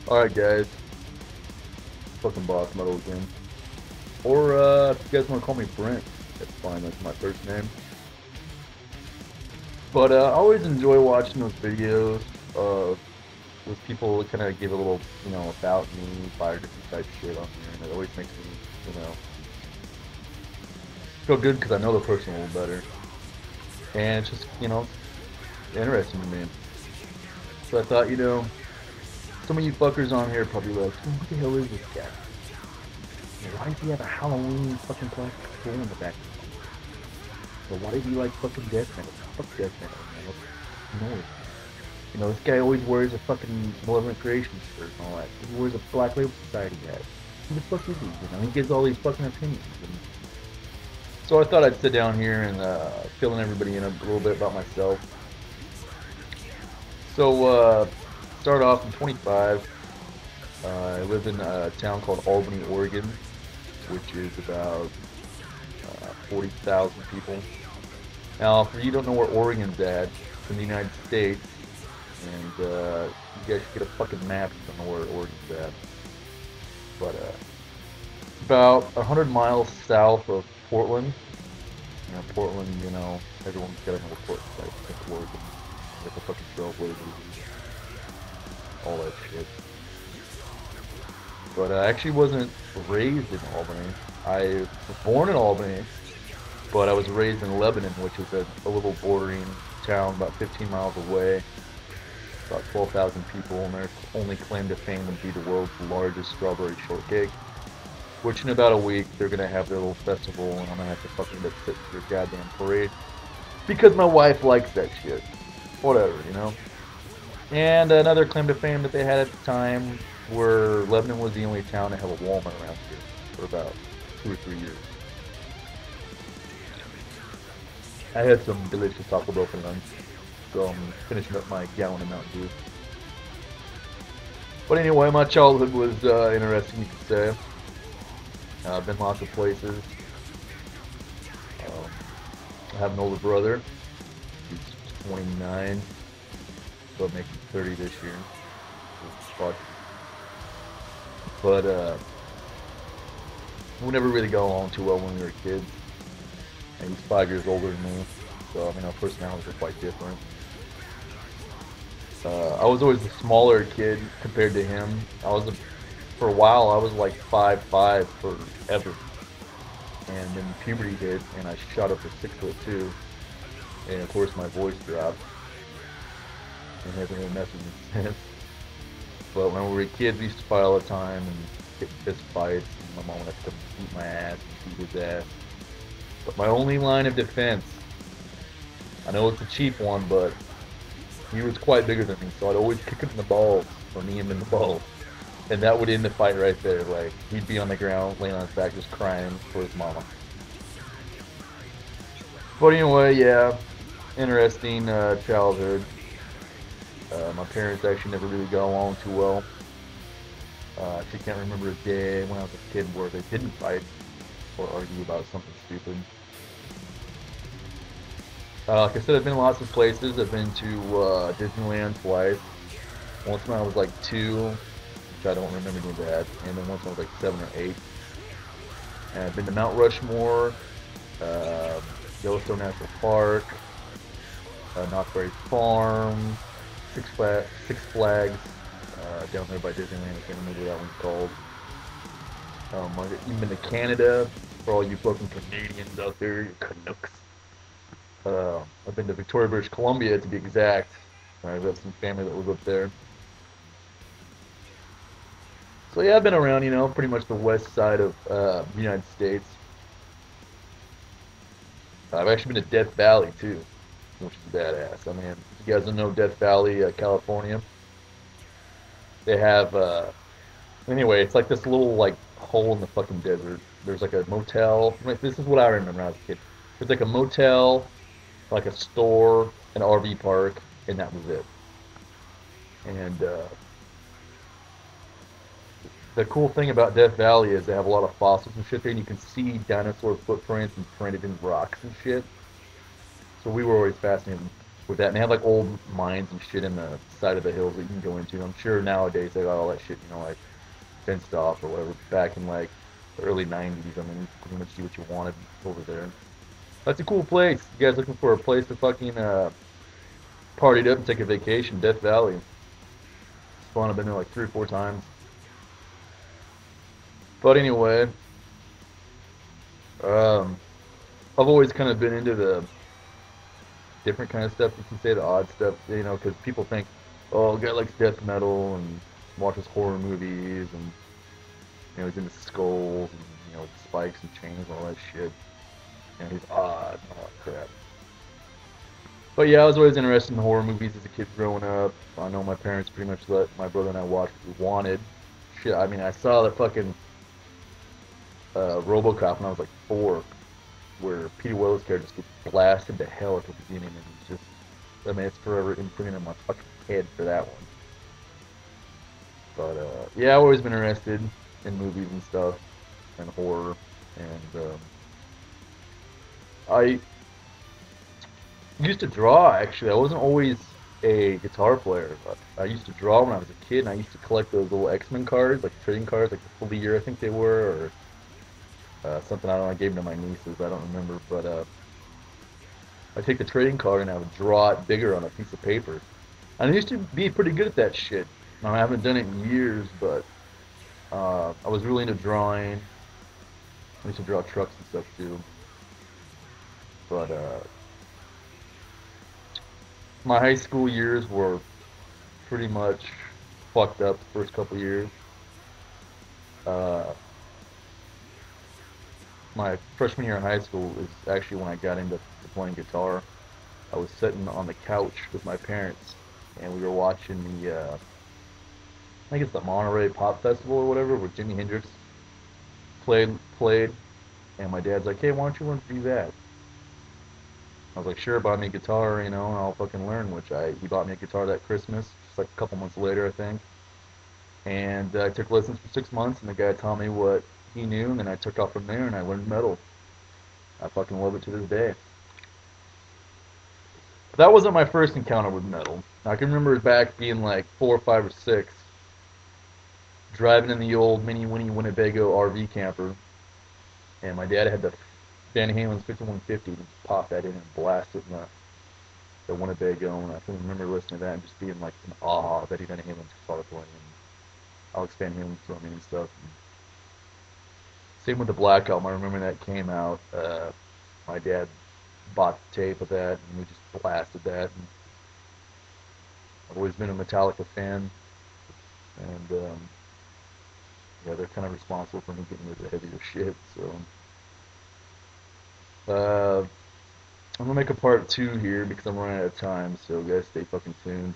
Alright guys, fucking Bosmetal again. Or if you guys want to call me Brent, that's fine, that's my first name. But I always enjoy watching those videos of those people kind of give a little, about me, biography type shit on here, and it always makes me, you know, feel good because I know the person a little better. And it's just, interesting to me. So I thought, some of you fuckers on here are probably like, what the hell is this guy? Why does he have a Halloween fucking plastic skull in the back? So why does he like fucking death metal? Fuck death metal, man. What's noise? This guy always wears a fucking Malevolent Creation shirt and all that. He wears a Black Label Society hat. Who the fuck is he? He gives all these fucking opinions. So I thought I'd sit down here and fill in everybody in a little bit about myself. So, start off in 25. I live in a town called Albany, Oregon, which is about 40,000 people. Now, for you who don't know where Oregon's at, it's in the United States, and you guys should get a fucking map if you don't know where Oregon's at. But it's about 100 miles south of Portland. Portland, everyone's got to know what Portland's like. It's Oregon. Like the fucking trailblazers, all that shit. But I actually wasn't raised in Albany. I was born in Albany, but I was raised in Lebanon, which is a little bordering town about 15 miles away. About 12,000 people, and their only claim to fame would be the world's largest strawberry shortcake. Which in about a week, they're going to have their little festival, and I'm going to have to fucking sit through their goddamn parade. Because my wife likes that shit. Whatever, And another claim to fame that they had at the time were Lebanon was the only town to have a Walmart around here for about 2 or 3 years. I had some delicious Taco Bell for lunch, so I'm finishing up my gallon of Mountain Dew. But anyway, my childhood was interesting, you could say. I've been lots of places. I have an older brother. He's 29, so I'm making 30 this year. But we never really got along too well when we were kids. And he's 5 years older than me, so our personalities are quite different. I was always the smaller kid compared to him. For a while, I was like 5'5" forever. And then puberty hit, and I shot up to 6'2", and of course my voice dropped, and hasn't really messed with me since. But when we were kids, we used to fight all the time and get fist fights, and my mom would have to beat my ass and beat his ass. But my only line of defense, I know it's a cheap one, but he was quite bigger than me, so I'd always kick him in the balls, or knee him in the balls. And that would end the fight right there. Like, he'd be on the ground, laying on his back, just crying for his mama. But anyway, yeah, interesting childhood. My parents actually never really got along too well. I actually can't remember a day when I was a kid where they didn't fight or argue about something stupid. Like I said, I've been lots of places. I've been to Disneyland twice. Once when I was like 2. I don't remember any of that, and then once I was like 7 or 8. And I've been to Mount Rushmore, Yellowstone National Park, Knott's Berry Farm, Six Flags, down there by Disneyland. I can't remember what that one's called. I've even been to Canada, for all you fucking Canadians out there, you Canucks. I've been to Victoria, British Columbia to be exact. I've got some family that live up there. So yeah, I've been around, pretty much the west side of the United States. I've actually been to Death Valley too, which is badass. I mean, if you guys don't know Death Valley, California, they have, anyway, it's like this little, like, hole in the fucking desert. There's like a motel. This is what I remember when I was a kid. There's like a motel, like a store, an RV park, and that was it. And, the cool thing about Death Valley is they have a lot of fossils and shit there, and you can see dinosaur footprints and printed in rocks and shit. So we were always fascinated with that. And they have like old mines and shit in the side of the hills that you can go into. I'm sure nowadays they got all that shit, like fenced off or whatever. Back in like the early '90s, I mean, you could pretty much do what you wanted over there. That's a cool place. You guys looking for a place to fucking partied up and take a vacation? Death Valley. It's fun. I've been there like 3 or 4 times. But anyway, um, I've always kind of been into the different kind of stuff. You can say the odd stuff, because people think, oh, a guy likes death metal and watches horror movies and he's into skulls and spikes and chains and all that shit. And he's odd and all that crap. But yeah, I was always interested in horror movies as a kid growing up. I know my parents pretty much let my brother and I watch what we wanted. Shit, I mean, I saw the fucking RoboCop when I was like 4, where Peter Weller's character just gets blasted to hell at the beginning, and it's just, I mean, it's forever imprinted in my fucking head for that one. But yeah, I've always been interested in movies and stuff, and horror, and I used to draw, actually. I wasn't always a guitar player, but I used to draw when I was a kid, and I used to collect those little X-Men cards, like trading cards, like the Full Year, I think they were, or something. I don't know. I gave them to my nieces. I don't remember, but I take the trading card and I would draw it bigger on a piece of paper. And I used to be pretty good at that shit. Now, I haven't done it in years, but I was really into drawing. I used to draw trucks and stuff too. But my high school years were pretty much fucked up the first couple years. Uh, my freshman year in high school is actually when I got into playing guitar. I was sitting on the couch with my parents, and we were watching I think it's the Monterey Pop Festival or whatever, where Jimi Hendrix played, and my dad's like, "Hey, why don't you learn to do that?" I was like, "Sure, buy me a guitar, and I'll fucking learn." Which he bought me a guitar that Christmas, just like a couple months later, I think. And I took lessons for 6 months, and the guy taught me what he knew, and then I took off from there, and I learned metal. I fucking love it to this day. But that wasn't my first encounter with metal. I can remember back being like 4, 5, or 6, driving in the old mini Winnie Winnebago RV camper, and my dad had the Van Halen's 5150, and just popped that in and blasted in the Winnebago, and I can remember listening to that and just being like in awe of Eddie Van Halen's guitar playing, and Alex Van Halen's drumming and stuff. And same with the Black Album. I remember that came out. My dad bought the tape of that, and we just blasted that. And I've always been a Metallica fan, and yeah, they're kind of responsible for me getting into the heavier shit. So I'm gonna make a part 2 here because I'm running out of time. So guys, stay fucking tuned.